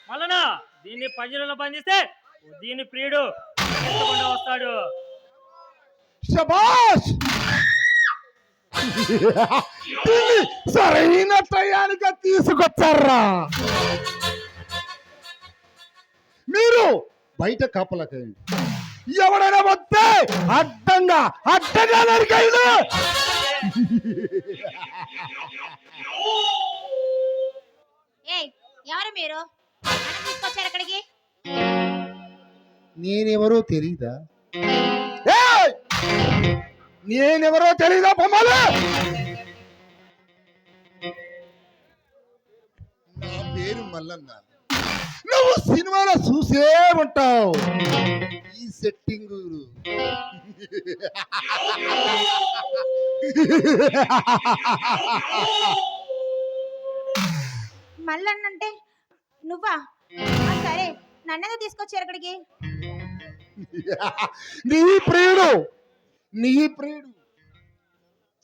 మళ్ళనా దీన్ని పంజరంలో బంధిస్తే దీని ప్రియుడు ఎత్తకుండా వస్తాడు. శబాష్! దీన్ని సరైన టయానికి తీసుకొచ్చారా? మీరు బయట కాపలకండి, ఎవడైనా వస్తే అడ్డంగా నరికైదు. ఎవరు మీరు? తీసుకొచ్చారు ఇక్కడికి? నేనెవరో తెలీదా? నేనెవరో తెలీదా? బొమ్మలు నా పేరు మల్లన్న. నువ్వు సినిమాలో చూసే ఉంటావు ఈ సెట్టింగ్. మల్లన్నంటే నువ్వా? సరే, నన్నెందుకు తీసుకొచ్చారు ఇక్కడికి? నీ ప్రియుడు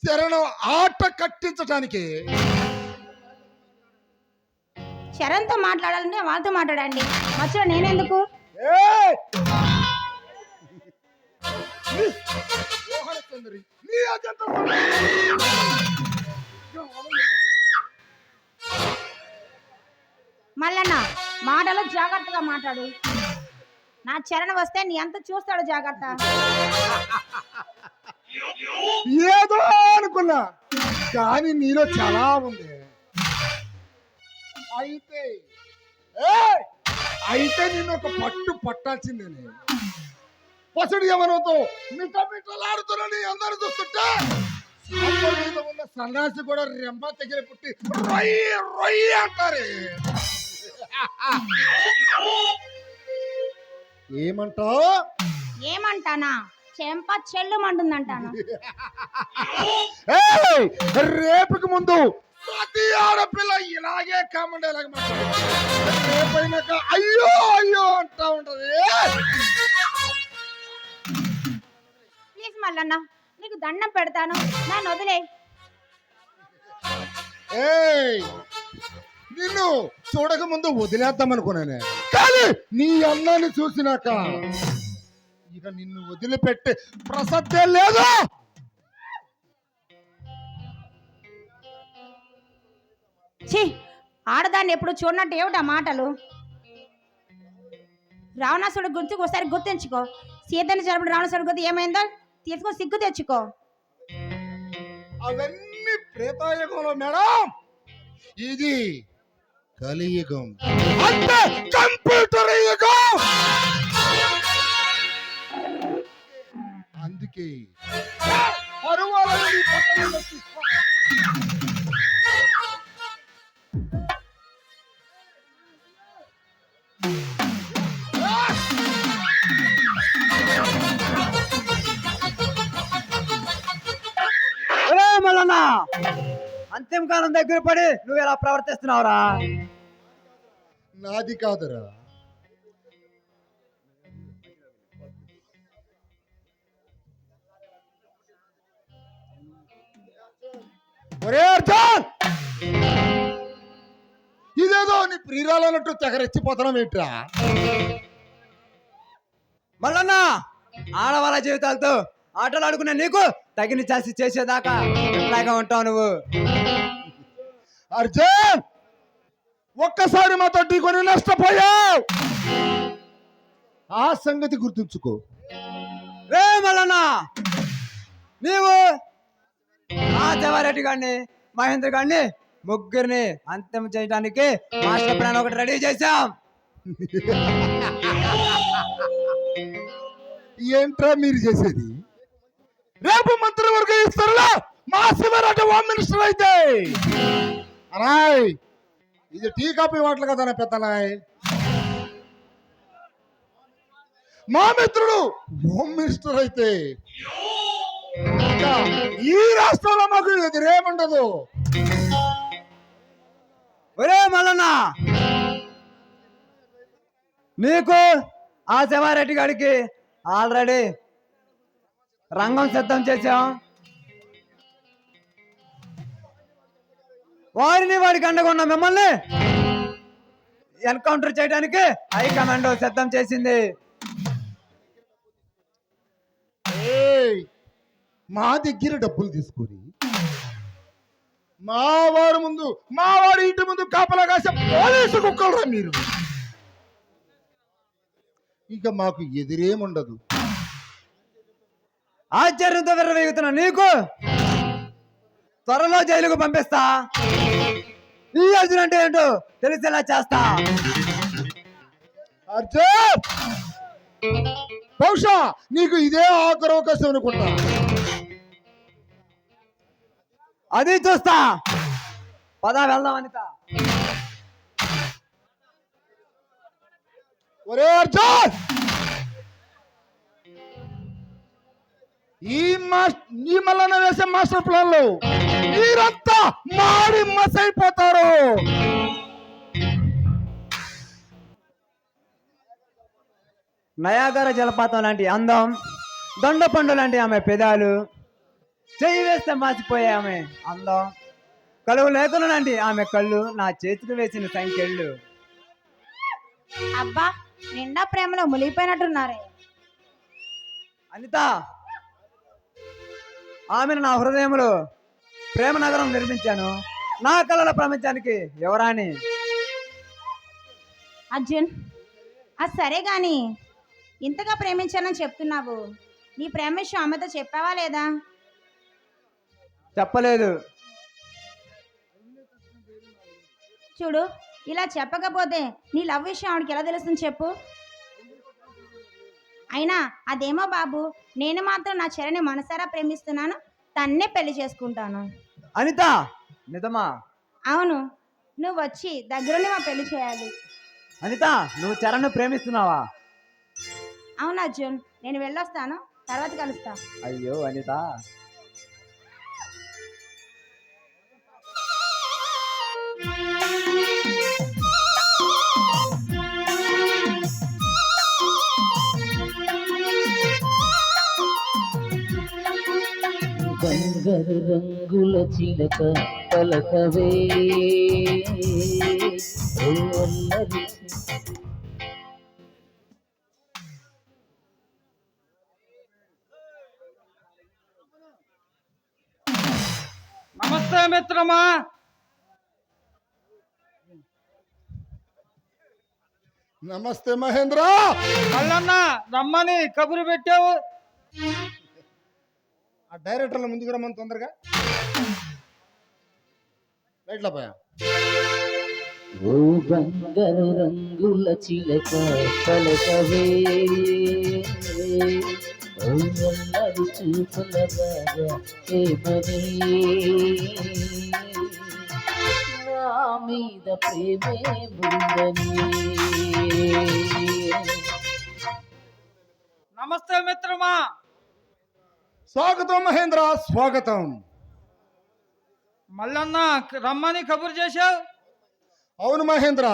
శరణం ఆట కట్టించటానికి. శరణ్తో మాట్లాడాలంటే వాళ్ళతో మాట్లాడండి, మధ్యలో నేనెందుకు? మల్లన్న, మాటలు జాగ్రత్తగా మాట్లాడు. నా చరణ వస్తే నీ అంత చూస్తాడు, జాగ్రత్త. ఏదో అనుకున్నా కానీ నీలో చాలా ఉంది. అయితే నేను ఒక పట్టు పట్టాల్సిందే. పసుడు యవనంతో మిట్టమిట్టలాడుతున్నని అందరూ చూస్తుంటే మీద ఉన్న సన్నాసి కూడా రెంబ తెగిలి పుట్టి రొయ్యి రొయ్యి అంటారే. ఏమంటానా? చెంప చెల్లుమంటుందంటాను. రేపుకి ముందు ప్రతి ఆడపిల్ల ఇలాగే కామెంట్ రేపైనాక అయ్యో అయ్యో అంటా ఉంటది. ప్లీజ్ మల్లన్న, నీకు దండం పెడతాను, నన్ను వదిలే. నిన్ను చూడక ముందు వదిలేద్దాం అనుకున్నానే, కానీ నీ అన్నాన్ని చూసినాక ఇక నిన్ను వదిలిపెట్టే ప్రసక్తే లేదు. ఛీ, ఆడదాన్ని ఎప్పుడు చూడనట్టు ఏమిటా మాటలు? రావణాసుడు గుర్తుకు ఒకసారి గుర్తించుకో. సీతని జరుపుడు రావణాసుడు గుర్తు ఏమైందో తీసుకో, సిగ్గు తెచ్చుకో. అవన్నీ ప్రేతాయుగంలో మేడం, ఇది కలియుగం అంటే కంప్యూటర్ యుగం. అందుకే మల్లన్నా, అంతిమ కాలం దగ్గర పడి నువ్వు ఎలా ప్రవర్తిస్తున్నావురా? నాది కాదురా, ఇదేదో నీ ప్రియురాలన్నట్టు తెగరెచ్చిపోతున్నాం ఏంట్రా? మల్లన్నా, ఆడవాళ్ళ జీవితాలతో ఆటలు ఆడుకునే నీకు తగిన చేసి చేసేదాకా ఎట్లాగా ఉంటావు నువ్వు? అర్జున్, ఒక్కసారి మాతో ఢీకొని నష్టపోయావు, ఆ సంగతి గుర్తుంచుకో. మల్లన్నా, నీవు ఆ జవారెడ్డి గారిని మహేంద్ర గారిని ముగ్గురిని అంతం చేయడానికి మాస్టర్ ప్లాన్ ఒకటి రెడీ చేశాం. ఏంట్రా మీరు చేసేది? రేపు మంత్రివర్గ ఇస్తారులా మా శివరాజు హోమ్ మినిస్టర్ అయితే అనాయ్, ఇది టీ కాపీ వాటలు కదా పెద్దనాయ్. మా మిత్రుడు హోమ్ మినిస్టర్ అయితే ఈ రాష్ట్రంలో మాకు ఎదురేముండదు. ఒరే మల్లన్నా, నీకు ఆ శివారెడ్డి గారికి ఆల్రెడీ రంగం సిద్ధం చేశాం. వాడికి అండగా ఉన్న మిమ్మల్ని ఎన్కౌంటర్ చేయడానికి హైకమాండ్ సిద్ధం చేసింది. ఏయ్, మా దగ్గర డబ్బులు తీసుకొని మా వాడి ఇంటి ముందు కాపలా కాసే పోలీసు కుక్కలరా మీరు. ఇక మాకు ఎదురేముండదు. ఆశ్చర్యంతో విర్రవేగుతున్న నీకు త్వరలో జైలుకు పంపిస్తా. ఈ అర్జున్ అంటే ఏంటో తెలిసేలా చేస్తా. అర్జున్, బహుశా నీకు ఇదే ఆఖరి అవకాశం అనుకుంటా. అది చూస్తా. పదా వెళ్దాం అనిత. ఒరే అర్జున్, ఈ మల్లన్న వేసే మాస్టర్ ప్లాన్ లో మీరంతా మాడి మసైపోతారు. నయాగర జలపాతం లాంటి అందం, దొండపండు లాంటి ఆమె పెదాలు, చెయ్యి వేస్తే మాసిపోయే ఆమె అందం, కలువు లేకులు లాంటి ఆమె కళ్ళు, నా చేతికి వేసిన సంఖ్యళ్ళు. అబ్బా, నిండా ప్రేమలో మునిగిపోయినట్టున్నారే. అనిత, ఆమెను నా హృదయంలో ప్రేమ నగరం నిర్మించాను. నా కళల ప్రపంచానికి ఎవరాని. అర్జున్, అది సరే గాని ఇంతగా ప్రేమించానని చెప్తున్నావు. నీ ప్రేమ విషయం ఆమెతో చెప్పావా లేదా? చెప్పలేదు. చూడు, ఇలా చెప్పకపోతే నీ లవ్ విషయం ఆవిడకి ఎలా తెలుస్తుంది చెప్పు. అయినా అదేమో బాబు, నేను మాత్రం నా చరణి మనసారా ప్రేమిస్తున్నాను, తన్నే పెళ్లి చేసుకుంటాను. అనిత, నిజమా? అవును, నువ్వు వచ్చి దగ్గరుండి మా పెళ్లి చేయాలి. అనిత, నువ్వు చరణ్ను ప్రేమిస్తున్నావా? అవును అర్జున్, నేను వెళ్ళొస్తాను, తర్వాత కలుస్తా. అయ్యో అనిత. బంగారు రంగుల చిలక పలకవే ఓ అల్లరి. నమస్తే మిత్రమా. నమస్తే మహేంద్ర. మల్లన్న రమ్మని కబురు పెట్టావు. ఆ డైరెక్టర్ల ముందుకు రమ్మని తొందరగా. రైట్లా పోయా. ఓ బంగారు రంగుల చిలక పలకవే ఓ అల్లరి చూపుల బాగా ఏమని నా మీద ప్రేమే ఉందని. నమస్తే మిత్రమా. స్వాగతం మహేంద్ర, స్వాగతం. మల్లన్న రమ్మని కబురు చేశావు. అవును మహేంద్ర,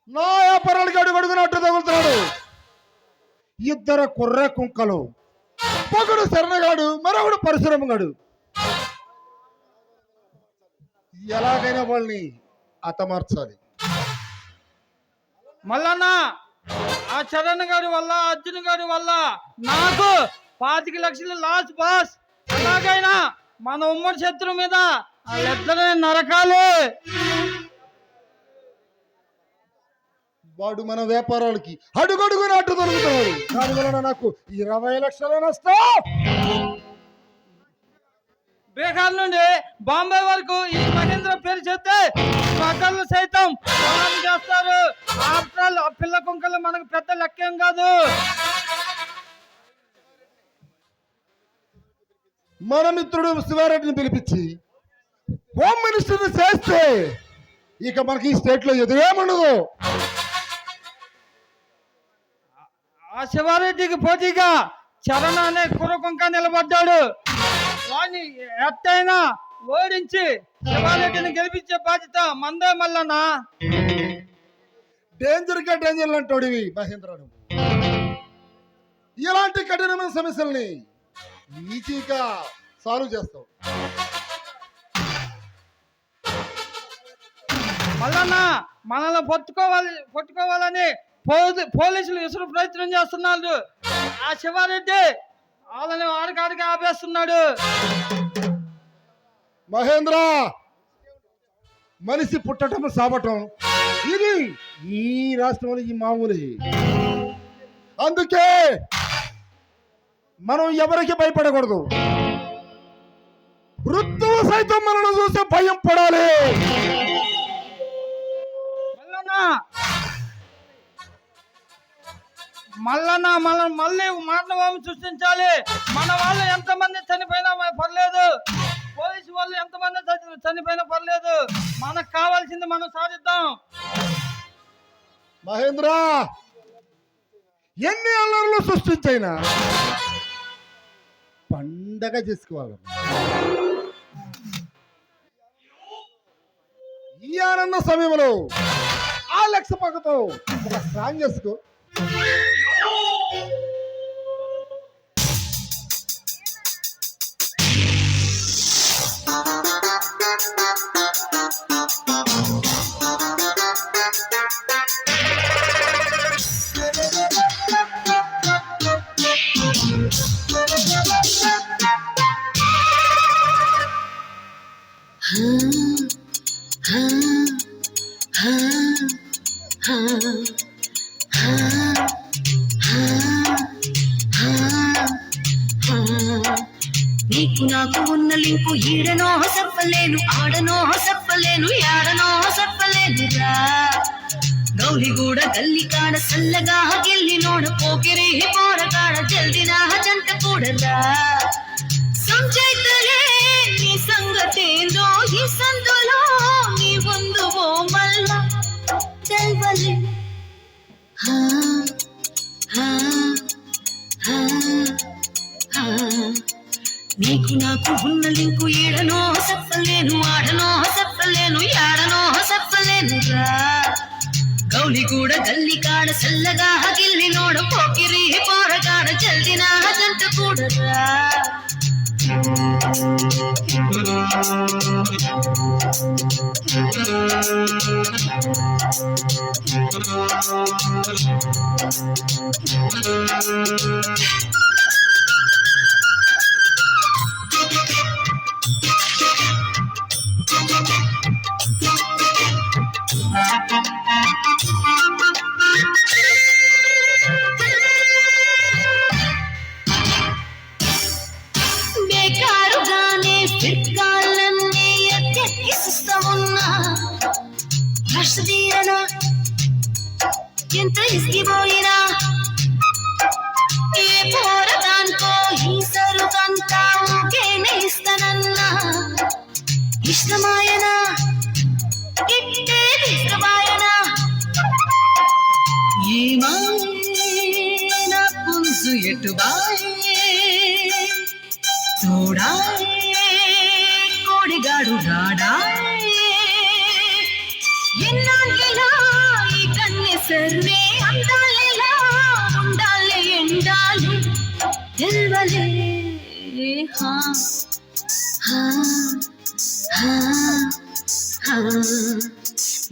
నా వ్యాపారానికి అడుగడుగునట్టు తగులుతున్నాడు. ఇద్దరు కుర్ర కుంకలు, ఒకడు శరణగాడు, మరొకడు పరశురమగాడు. ఎలాగైనా వాళ్ళని హతమార్చాలి. మల్లన్న, ఆ చరణ్ గారి వల్ల, అర్జున్ గారి వల్ల నాకు 25 లక్షలు లాస్ బాస్. ఎలాగైనా మన ఉమ్మడి శత్రు మీద వాళ్ళిద్దరే నరకాలి. వాడు మన వ్యాపారాలకి అడుగడుగునట్టు దొరుకుతున్నాడు. దాని వలన నాకు 20 లక్షల నష్టం. బీహార్ నుండి బాంబే వరకు ఈ మహేంద్ర పేరు చెప్తే పగళ్ళు సైతం పొలాలు చేస్తారు. ఆఫ్టర్ ఆల్ పిల్ల కుంకలు మనకు పెద్ద లక్ష్యం కాదు. మన మిత్రుడు శివారెడ్డిని పిలిపించి హోమ్ మినిస్టర్ని చేస్తే ఇక మనకి ఈ స్టేట్ లో ఎదురేముండదు. ఆ శివారెడ్డికి పోటీగా చరణ్ అనే కుర్రకుంక నిలబడ్డాడు. వాడిని ఎట్టయినా ఓడించి శివారెడ్డిని గెలిపించే బాధ్యత మందే మల్లన్న. డేంజర్ గా డేంజర్ అంటాడు మహేంద్రను. ఇలాంటి కఠినమైన సమస్యల్ని ఈజీగా సాల్వ్ చేస్తావు. మల్లన్న మనల్ని పట్టుకోవాలని పోలీసులు విసురు ప్రయత్నం చేస్తున్నారు. ఆ శివారెడ్డి వాళ్ళని ఆడికాడికి ఆపేస్తున్నాడు. మహేంద్ర, మనిషి పుట్టటం సావటం ఇది ఈ రాష్ట్రంలో ఈ మామూలు. అందుకే మనం ఎవరికి భయపడకూడదు. మృత్యువు సైతం మనల్ని చూస్తే భయం పడాలి. మల్లన్న మనం మళ్ళీ మానవాన్ని సృష్టించాలి. మన వాళ్ళు ఎంతమంది చనిపోయినా పర్లేదు, పోలీసు వాళ్ళు ఎంతమంది చనిపోయినా పర్లేదు, మనకు కావాల్సింది మనం సాధిద్దాం. మహేంద్ర, ఎన్ని అల్లర్లు సృష్టించైనా పండగ చేసుకోవాలి. ఈ ఆనంద సమయంలో ఆ లక్ష పక్కతో ఒక స్ట్రాంగ్ చేసుకో. నీకు నాకు ఉన్న లింకు ఈడనో చెప్పలేను, ఆడనో చెప్పలేను, యాడనో చెప్పలేనురా. గౌలిగూడ గల్లి కాడ సల్లగా గిల్లి నోడ పోకిరి పోరగాడ జల్దినా జంట కూడరా. సంచైతలే నీ సంగతేందో ఈ సందులో నీ ఉందువో మళ్ళా తెల్వలే. నీకు నాకు ఉన్న లింకు ఈడనో చెప్పలేను, ఆడనో చెప్పలేను, యాడనో చెప్పలేనురా. గౌలిగూడ గల్లి కాడ సల్లగా గిల్లి నోడ పోకిరి పోరగాడ జల్దినా జంట కూడరా. బేకారుగానే ఫిట్కాలన్నీ ఎత్తెక్కిస్తా ఉన్నా. హర్షదీరనా ఎంత ఇసిగిపోయినా ఏ పోరదానికో ఈ సరుకంతా ఊకేనే ఇస్తానన్నా. ఇష్టమాయనా ఇట్టే తీసుకుపోయనా ఈ మాయన పుంసు ఎటుబాయే చూడాయే కోడిగాడు రాడాయే. ఎన్నాళ్ళిలా ఈ కన్నె సర్వే అందాలిలా ఉండాలి ఎండాలి తెల్వలే.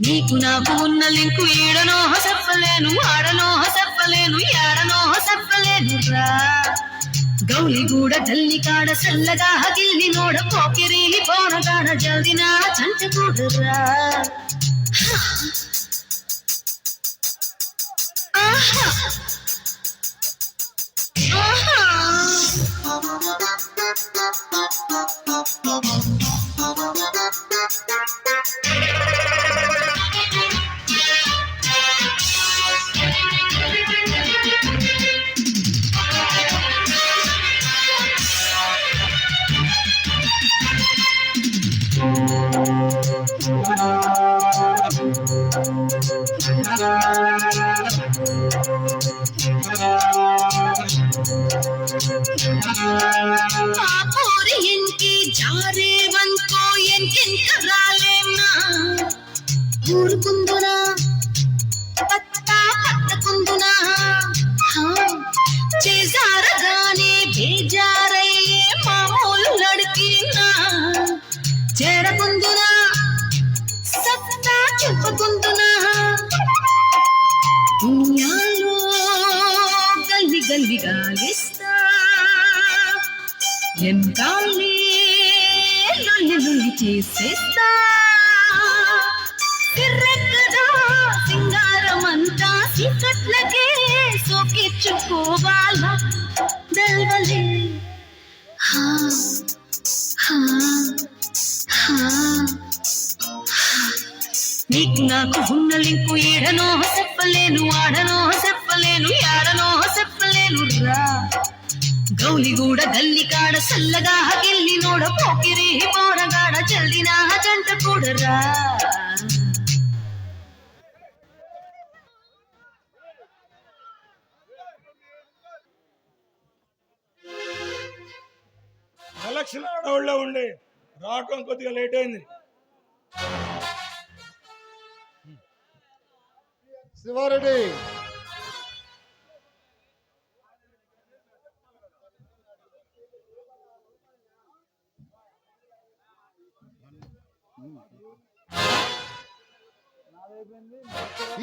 నీకు నాకు ఉన్న లింకు ఈడనో చెప్పలేను, ఆడనో చెప్పలేను, యాడనో చెప్పలేనురా. గౌలిగూడ గల్లి కాడ సల్లగా గిల్లి నోడ పోకిరి పోరగాడ జల్దినా జంట కూడరా. ఆహా ఆహా ಪಾಪೋರಿ ಎನ್ಕಿ ಜಾರೆ ಬಂಕೋ ಎನ್ಕೆಂಕ ರಾಲೇನಾ ಊರುಕುಂದುನಾ పట్టుకుందునా చేజారగానే బేజారయ్యే మామూలు లడ్కీనా చేరకుందునా సత్తా చూప చేసేస్తా సిర్రెక్కదా సింగారమంతా సీకట్లకే సోకిచ్చుకోవాలా దల్వలే హా హా హా నీకు నాకు ఉన్న లింకు ఏడనో చెప్పలేను ఆడనో చెప్పలేను యాడనో చెప్పలేను రా గౌలిగూడ గల్లి కాడ సల్లగా గిల్లి నోడ పోకిరి పోరగాడ చల్దిన జంట కూడరా ఎలక్షన్ ఆడవాళ్ళ ఉండి రావటం కొద్దిగా లేట్ అయింది. శివారెడ్డి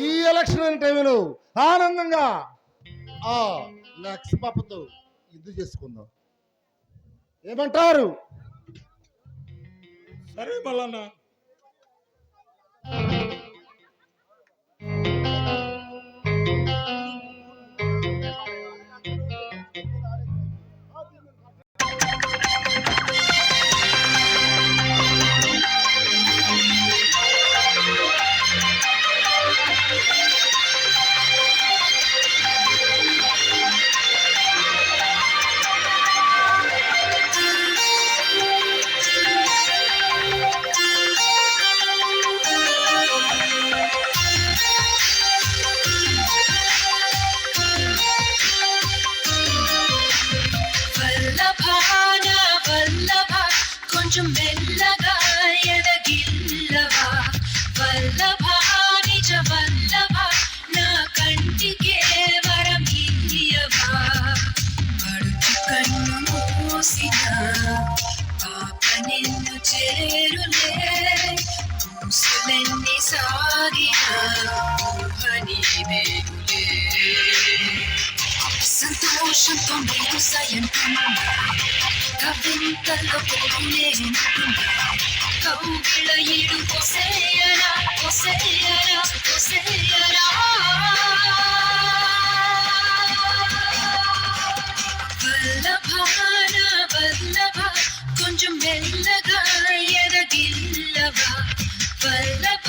ఈ ఎలక్షన్ టైంలో ఆనందంగా ఆ లక్ష పాపతో ఇది చేసుకుందాం, ఏమంటారు? సరే మల్లన్న. కొంచెం మెల్లగా ఎదగిల్లవా వల్లభా నిజ వల్లభా నా కంటికే వరమియ్యవా పడుచు కన్ను మూసిన పాప నిన్ను చేరులే పూసులెన్ని సాగిన ఊహనీదేనులే సంతోషంతో నేను సయంతున్నా కవింతలో కౌగిళ్ళ ఈడు కొసేయరా కొసేయరా కొసేయరా వల్లభాన వల్లభ కొంచెం మెల్లగా ఎదగిల్లవా వల్లభ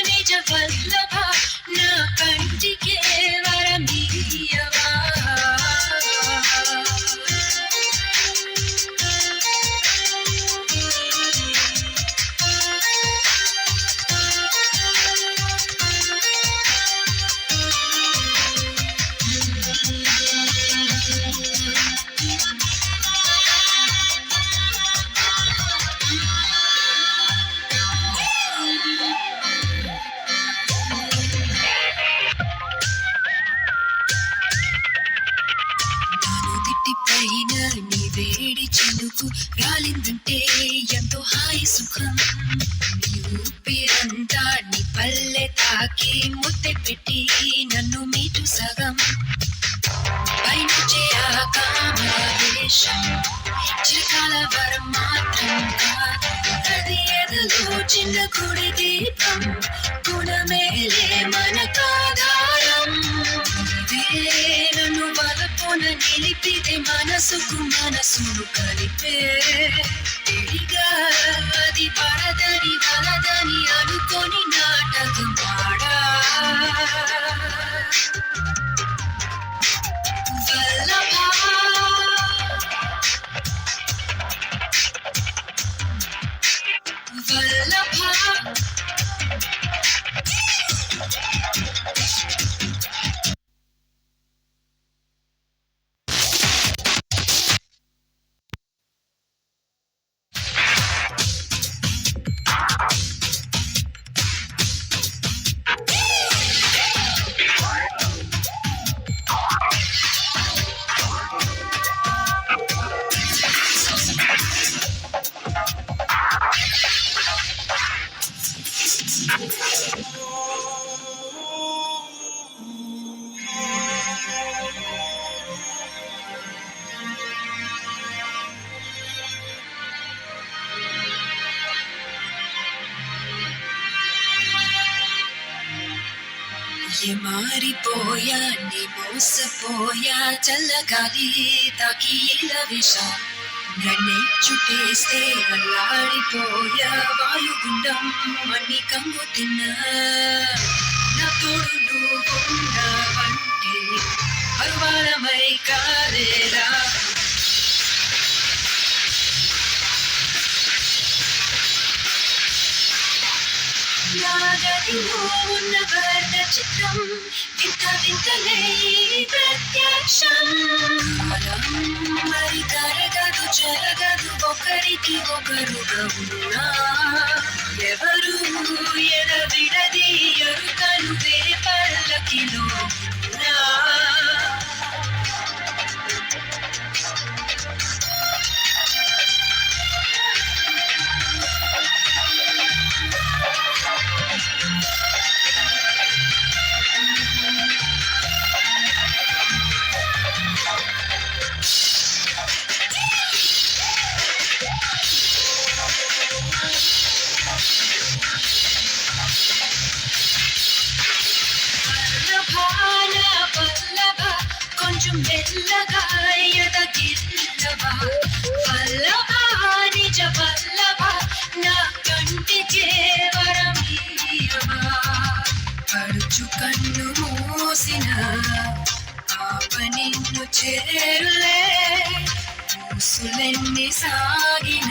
నిజ వల్లభ నా కంటికే వరమియ్యవా వేడి చెందుకు రాలిందంటే ఎంతో హాయి సుఖం నీ ఊపిరంతా నీ పల్లె తాకి ముద్దె పెట్టి నన్ను మీటు సగం పైనుంచే ఆకాశం చిరకాల వరం మాత్రం కాదు అది ఎదలో చిన్న గుడి దీపం గుణమేలే మనకాధారం నన్ను వలపున నిలిపితే మనసుకు మనసును కలిపే తెలిగా అది పడదని వలదని అనుకొని నాటకం పాడా వల్లభా వల్లభా మారిపోయా నీ మోసపోయా చల్లగాలి తాకి ఇలా విషా నన్నే చుట్టేస్తే అల్లాడిపోయా వాయుగుండం మణి కంగు తిన్నా నా తోడు నువ్వున్నావంటే పర్వాలమై కాదేరా నాగదిలో ఉన్న వర్ణ చిత్రం వింత వింతలే ప్రత్యక్షం కాలం మరి కరగదు జరగదు ఒకరికి ఒకరుగా ఉన్నా ఎవరు ఎరవిడది ఎరుకను వేరే పల్లకిలో ఉన్నా కొంచెం మెల్లగా ఎదగిల్లవా వల్లభా నిజ వల్లభా నా కంటి చేవరమీయవా పడుచు కన్ను మూసిన ఆప నిన్ను చేరులే మూసులెన్ని సాగిన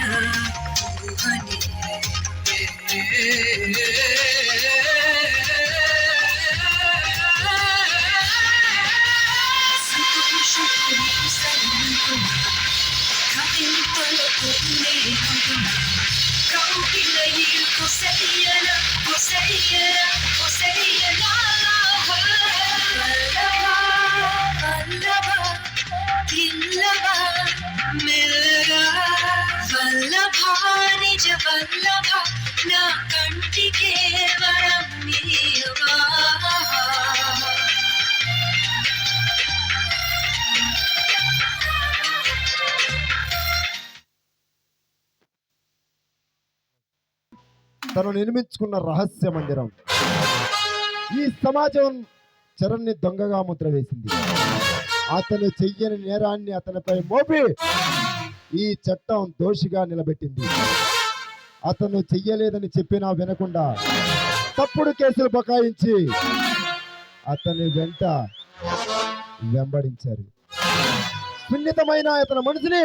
నిజ వల్లభ నా కంటికే వరం నీవా తను నిర్మించుకున్న రహస్య మందిరం. ఈ సమాజం చరణ్ని దొంగగా ముద్ర వేసింది. అతను చెయ్యని నేరాన్ని అతనిపై మోపి ఈ చట్టం దోషిగా నిలబెట్టింది. అతను చెయ్యలేదని చెప్పినా వినకుండా తప్పుడు కేసులు బకాయించి అతని వెంట వెంబడించారు. సున్నితమైన అతని మనసుని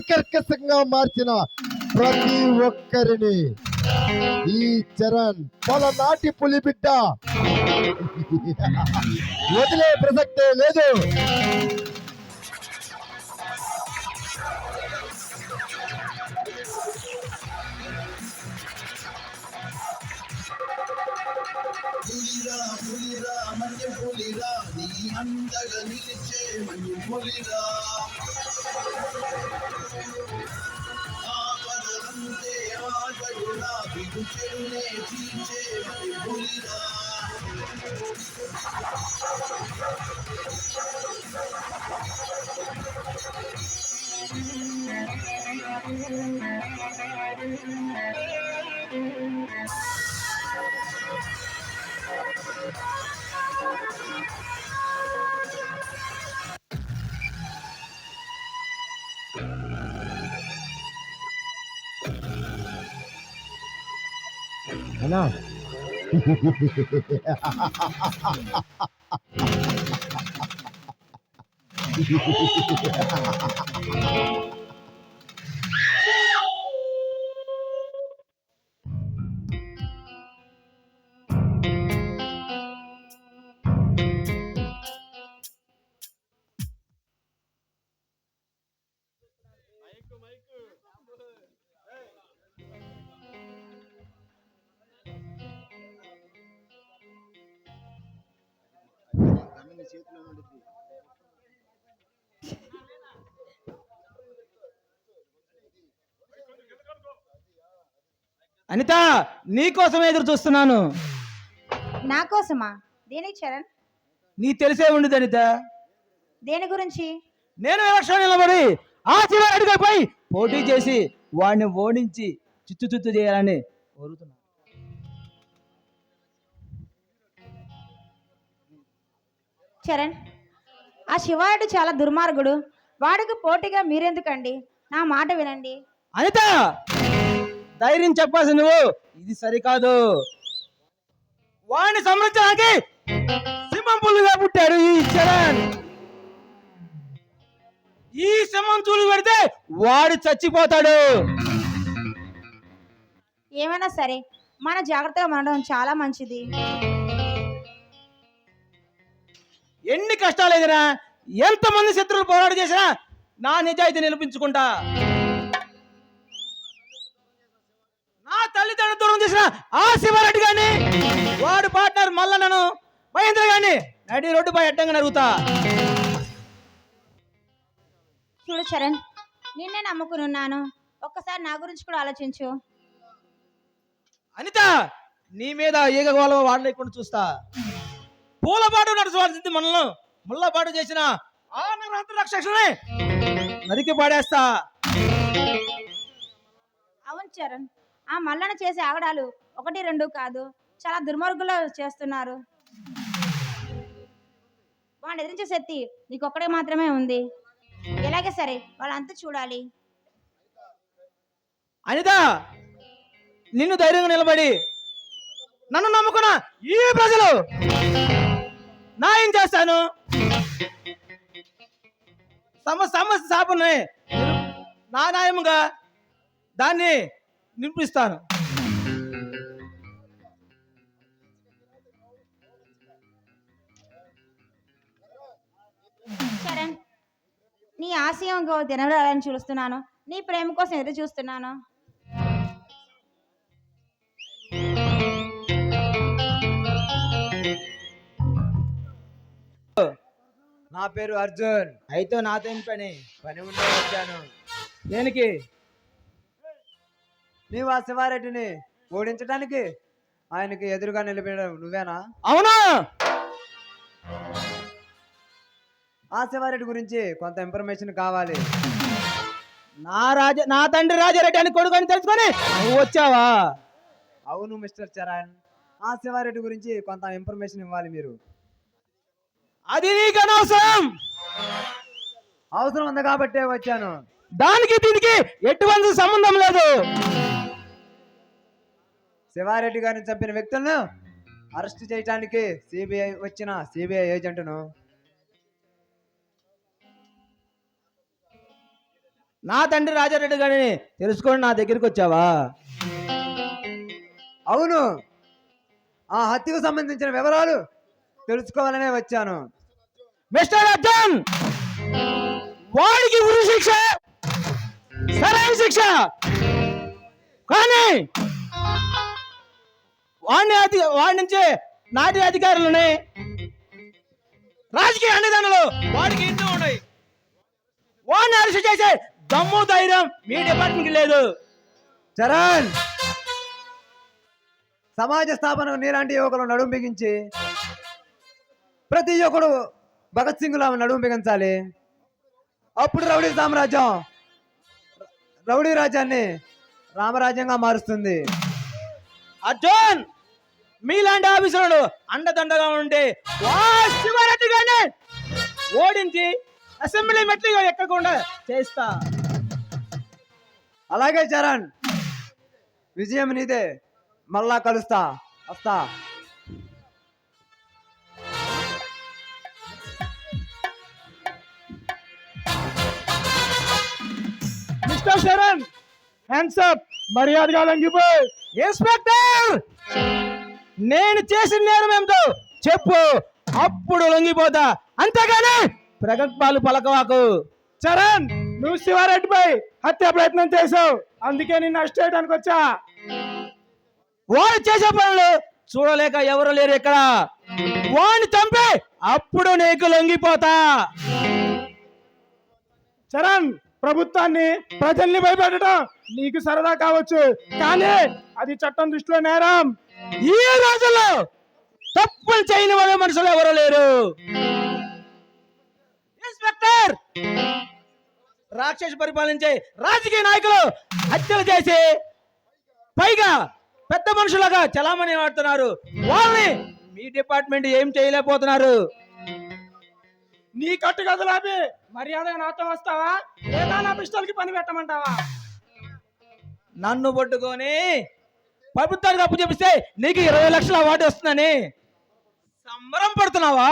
కర్కశంగా మార్చిన ప్రతి ఒక్కరిని ఈ చరణ్ పలనాటి పులిబిడ్డ వదిలే ప్రసక్తే లేదు. పులిరా పులిరా మన్య పులిరా నీ అండగా నిలిచే మన్య పులిరా ఆపదంతే ఆగడునా బిగు చెడునే చీచే మన్య పులిరా అన్నా అనిత నీకోసం ఎదురు చూస్తున్నాను. నా కోసమా? దేనికి చరణ్? నీ తెలిసే ఉండదు అనిత. దేని గురించి? నేను ఎలక్షన్ నిలబడి ఆ చివరి అడిగిపోయి పోటీ చేసి వాడిని ఓడించి చిత్తు చేయాలని కోరుతున్నాను. చరణ్, ఆ శివాయుడు చాలా దుర్మార్గుడు. వాడికి పోటీగా మీరెందుకండి? నా మాట వినండి. అనిత, ధైర్యం చెప్పాల్సి నువ్వు, ఇది సరికాదు. వాడిని సంరక్షణకి సింహం పుల్లుగా పుట్టాడు ఈ చరణ్. ఈ సింహం చూలు పెడితే వాడు చచ్చిపోతాడు. ఏమైనా సరే మన జాగ్రత్తగా ఉండడం చాలా మంచిది. ఎన్ని కష్టాలు ఎదిరా, ఎంతమంది శత్రువులు పోరాటం చేసినా నా నిజాయితీ నిరూపించుకుంటా. నా తల్లిదండ్రులు దూరం చేసిన ఆ శివారెడ్డి గాని, వాడు పార్ట్నర్ మల్లన్నను మహేంద్ర గాని నడి రోడ్డుపై అడ్డంగా నరుగుతా. చూడు చరణ్, నిన్నే నమ్ముకుని ఉన్నాను. ఒక్కసారి నా గురించి కూడా ఆలోచించు. అనిత, నీ మీద ఏగగోళ వాడలేకుండా చూస్తా. పూలపాటు నడుచుకోవాల్సింది మనల్ని ముళ్ళపాటు చేసిన ఆ రాక్షసుని నరికి పాడేస్తా. అవును చరణ్, ఆ మల్లన చేసే ఆగడాలు 1, 2 కాదు, చాలా దుర్మార్గులు చేస్తున్నారు. వాడిని ఎదిరించే శక్తి నీకొక్కడే మాత్రమే ఉంది. ఎలాగే సరే వాళ్ళంతా చూడాలి. అనిత, నిన్ను ధైర్యంగా నిలబడి నన్ను నమ్ముకున్న ఈ ప్రజలు న్యాయం చేస్తాను. సమస్య సాపుని నా న్యాయముగా దాన్ని నిరూపిస్తాను. చరణ్, నీ ఆశయం తినడాలని చూస్తున్నాను. నీ ప్రేమ కోసం ఎదురు చూస్తున్నాను. నా పేరు అర్జున్. అయితే నాతో ఏం పని ఉండే వచ్చాను. దేనికి? నీవు ఆ శివారెడ్డిని ఓడించడానికి ఆయనకి ఎదురుగా నిలబడడం నువ్వేనా? అవునా? ఆ శివారెడ్డి గురించి కొంత ఇన్ఫర్మేషన్ కావాలి. నా తండ్రి రాజారెడ్డి అని కొడుకు అని తెలుసుకొని నువ్వు వచ్చావా? అవును మిస్టర్ చరణ్, ఆ శివారెడ్డి గురించి కొంత ఇన్ఫర్మేషన్ ఇవ్వాలి మీరు. అది నీకు అనవసరం. అవసరం ఉంది కాబట్టే వచ్చాను. దానికి దీనికి ఎటువంటి సంబంధం లేదు. శివారెడ్డి గారిని చంపిన వ్యక్తులను అరెస్ట్ చేయడానికి సిబిఐ ఏజెంట్ను. నా తండ్రి రాజారెడ్డి గారిని తెలుసుకొని నా దగ్గరికి వచ్చావా? అవును, ఆ హత్యకు సంబంధించిన వివరాలు తెలుసుకోవాలనే వచ్చాను. మిస్టర్ అర్జున్, వాడికి ఉరి శిక్ష సరైన శిక్ష, కానీ వాడి నుంచి నాటి అధికారులని రాజకీయ అండదండలు వాడికి ఇంటూ ఉన్నాయి. వాడిని అరెస్ట్ చేసే దమ్ము ధైర్యం మీ డిపార్ట్మెంట్ లేదు. చరణ్, సమాజ స్థాపనకు నీలాంటి యువకులు నడుము బిగించి ప్రతి యువకుడు భగత్ సింగ్ లా నడుము బిగించాలి. అప్పుడు రౌడీ రాజ్యాన్ని రామరాజ్యంగా మారుస్తుంది. అర్జున్, మీలాంటి ఆఫీసర్లు అండదండగా ఉంటే శివారెడ్డి గారిని ఓడించి అసెంబ్లీ మెట్లు ఎక్కకుండా చేస్తా. అలాగే చరణ్, విజయం నీదే. మళ్ళా కలుస్తా, వస్తా. మిస్టర్ శరణ్, హ్యాండ్స్ అప్, మర్యాదగా లొంగిపోయి. ఇన్స్పెక్టర్, నేను చేసిన నేరం ఏమిటో చెప్పు, అప్పుడు లొంగిపోతా. అంతేగాని ప్రగల్భాలు పలకవాకు. చరణ్, నువ్వు శివారెడ్డిపై హత్య ప్రయత్నం చేసావు, అందుకే నిన్ను అరెస్ట్ చేయడానికి వచ్చా. వాడు చేసే పనులు చూడలేక ఎవరు లేరు ఇక్కడ. వాడిని చంపి అప్పుడు నీకు లొంగిపోతా. చరణ్, ప్రభుత్వాన్ని ప్రజల్ని భయపెట్టడం నీకు సరదా కావచ్చు, కానీ అది చట్టం దృష్టిలో నేరం. ఈ రోజుల్లో తప్పులు చేయని వాళ్ళ మనుషులు ఎవరు లేరు. ఇన్స్పెక్టర్, రాక్షస పరిపాలించే రాజకీయ నాయకులు హత్యలు చేసి పైగా పెద్ద మనుషులుగా చలామణి ఆడుతున్నారు. వాళ్ళని మీ డిపార్ట్మెంట్ ఏం చేయలేకపోతున్నారు. నీ కట్టుకథలాపి మర్యాదగా నాతో వస్తావా లేదా నా పిస్టల్కి పని పెట్టమంటావా? నన్ను పట్టుకొని ప్రభుత్వానికి అప్పు చెప్పిస్తే నీకు 20 లక్షల అవార్డు వస్తుందని సంబరం పడుతున్నావా?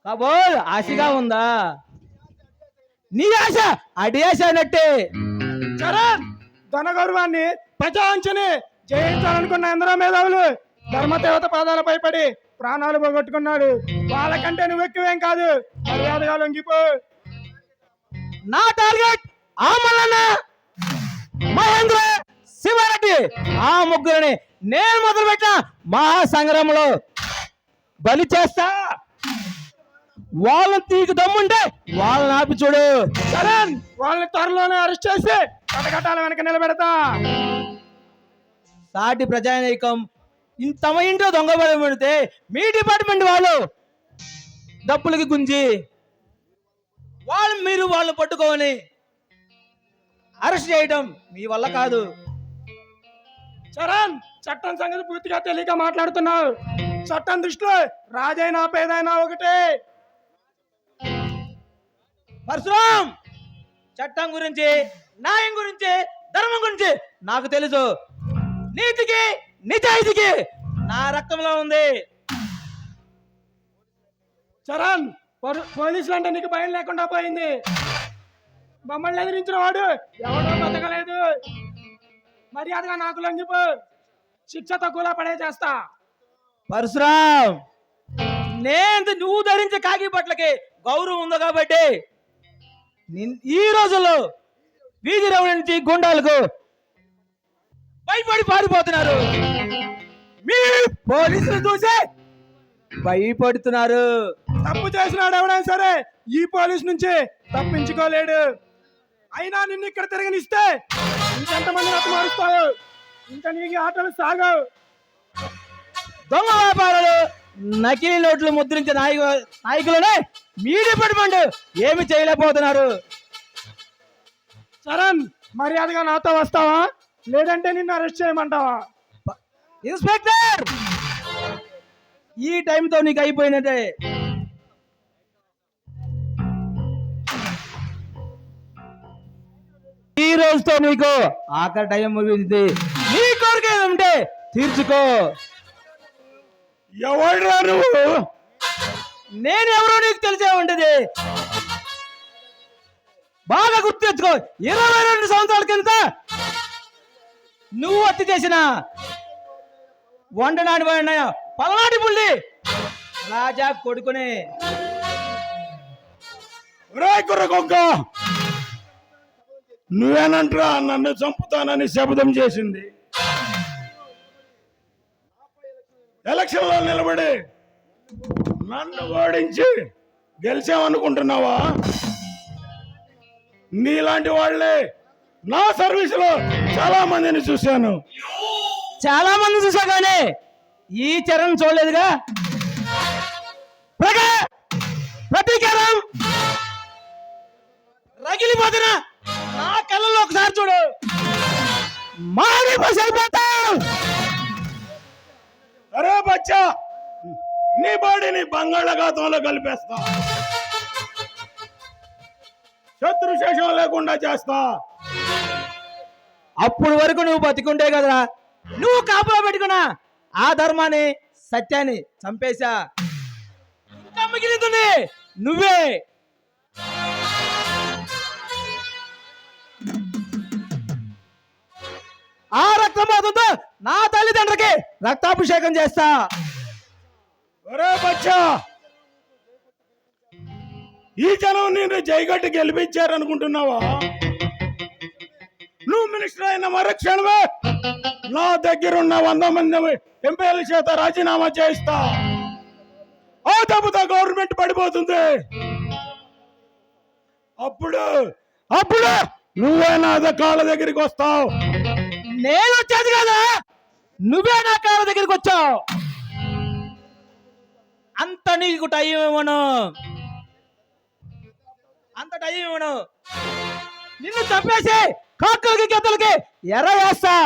కాబోల్ ఆశగా ఉందా? నీ ఆశ అడి ఆశ అన్నట్టే. చరణ్, ధన గౌరవాన్ని ప్రజాంచని జయించాలనుకున్న ఎందరో మేధావులు ధర్మదేవత పాదాలపై పడి ప్రాణాలు పోగొట్టుకున్నాడు. వాళ్ళకంటే నువ్వు ఎక్కువేం కాదు, మర్యాదగా లొంగిపో. నా టార్గెట్ ఆ మల్లన్న, మహేంద్ర, శివారెడ్డి, ఆ ముగ్గురిని నేను మొదలుపెట్టిన మహాసంగ్రామంలో బలి చేస్తా. వాళ్ళని తీకు దమ్ముంటే వాళ్ళని ఆపి చూడు. చరణ్, వాళ్ళని త్వరలోనే అరెస్ట్ చేసి కటకటాల వెనక నిలబెడతా. సాటి ప్రజానీకం తమ ఇంట్లో దొంగబడి పెడితే మీ డిపార్ట్మెంట్ వాళ్ళు డబ్బులకి గుంజి వాళ్ళు పట్టుకొని అరెస్ట్ చేయడం మీ వల్ల కాదు. చరణ్, చట్టం సంగతి పూర్తిగా తెలియక మాట్లాడుతున్నావు. చట్టం దృష్టిలో రాజైనా పేదైనా ఒకటే. పరశురాం, చట్టం గురించి, న్యాయం గురించి, ధర్మం గురించి నాకు తెలుసు. నీతికి నిజాయితీకి నా రక్తంలో ఉంది. చరణ్, పోలీసులు అంటే నీకు భయం లేకుండా పోయింది. మమ్మల్ని ఎదిరించిన వాడు ఎవడో బతకలేదు. మర్యాదగా నాకు లొంగిపో, శిక్ష తక్కువలా పడే చేస్తా. పరశురాం, నువ్వు ధరించే కాకి బట్టలకి గౌరవం ఉంది కాబట్టి ఈ రోజుల్లో వీధి రౌడీ నుంచి గుండాలకు భయపడి పారిపోతున్నారు. మీ పోలీసులు చూసి భయపడుతున్నారు. తప్పు చేసినాడు ఎవడైనా సరే ఈ పోలీస్ నుంచి తప్పించుకోలేడు. అయినా నిన్ను ఇక్కడ తిరగనిస్తే ఇంకెంతమంది నాకు మారుస్తావు? ఇంకా నీకు ఆటలు సాగవు. దొంగ వ్యాపారాలు, నకిలీ నోట్లు ముద్రించే నాయకులనే మీ డిపార్ట్మెంట్ ఏమి చేయలేకపోతున్నారు. చరణ్, మర్యాదగా నాతో వస్తావా లేదంటే నిన్ను అరెస్ట్ చేయమంటావా? ఇన్స్పెక్టర్, ఈ టైంతో నీకు అయిపోయినట్టే. ఈ రోజుతో నీకు ఆఖరి టైం ముగింది. నీ కోరిక ఏదంటే తీర్చుకో. ఎవడ్రా నువ్వు? నేనెవరో నీకు తెలిసే ఉంటది. బాగా గుర్తు తెచ్చుకో. 22 సంవత్సరాల కింద నువ్వు హత్య చేసిన వండనాడి వాడిన పలనాటి పుల్లి రాజా కొడుకునే. నువ్వేనంట్రా నన్ను చంపుతానని శపథం చేసింది? ఎలక్షన్ లో నిలబడి నన్ను ఓడించి గెలిచామనుకుంటున్నావా? నీలాంటి వాళ్ళే నా సర్వీస్ లో చాలా మందిని చూశాను. చాలా మంది చూసా కానీ ఈ చరణ్ చూడలేదుగా. ప్రతీకారం రగిలిపోతున్న నా కళ్ళలో ఒకసారి చూడు. మారిపోతావు. అరే బచ్చా, నీ బాడీని బంగాళాఖాతంలో కలిపేస్తా, శత్రుశేషం లేకుండా చేస్తా. అప్పుడు వరకు నువ్వు బతికుంటే కదరా నువ్వు కాపులో పెట్టుకున్నా ఆ ధర్మాన్ని, సత్యాన్ని చంపేశా. ఇంకా మిగిలింది నువ్వే. ఆ రక్తపాతంతో నా తల్లిదండ్రులకి రక్తాభిషేకం చేస్తా. ఒరే బచ్చా, ఈ జనం నేను జైగట్టి గెలిపించారనుకుంటున్నావా? నువ్వు మినిస్టర్ అయిన మరుక్షణమే నా దగ్గరున్న 100 మంది ఎంపీల చేత రాజీనామా చేయిస్తా. ఆ దెబ్బతో గవర్నమెంట్ పడిపోతుంది. అప్పుడు నువ్వే నా కాళ్ళ దగ్గరికి వస్తావు. నేను వచ్చేది కదా, నువ్వే నా కాళ్ళ దగ్గరికి వచ్చావు. అంత నీకు టైం ఇవ్వను. అంత టైం ఇవ్వను. నిన్ను చంపేసి కాకులకి గెద్దలకి ఎర్ర వేస్తా.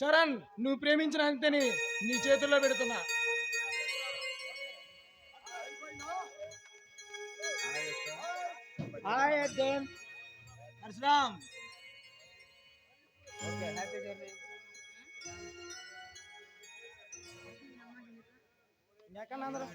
చరణ్, నువ్వు ప్రేమించిన అంతని నీ చేతుల్లో పెడుతున్నా. Parashuram, okay, happy journey. ఎక్కడ అందరూ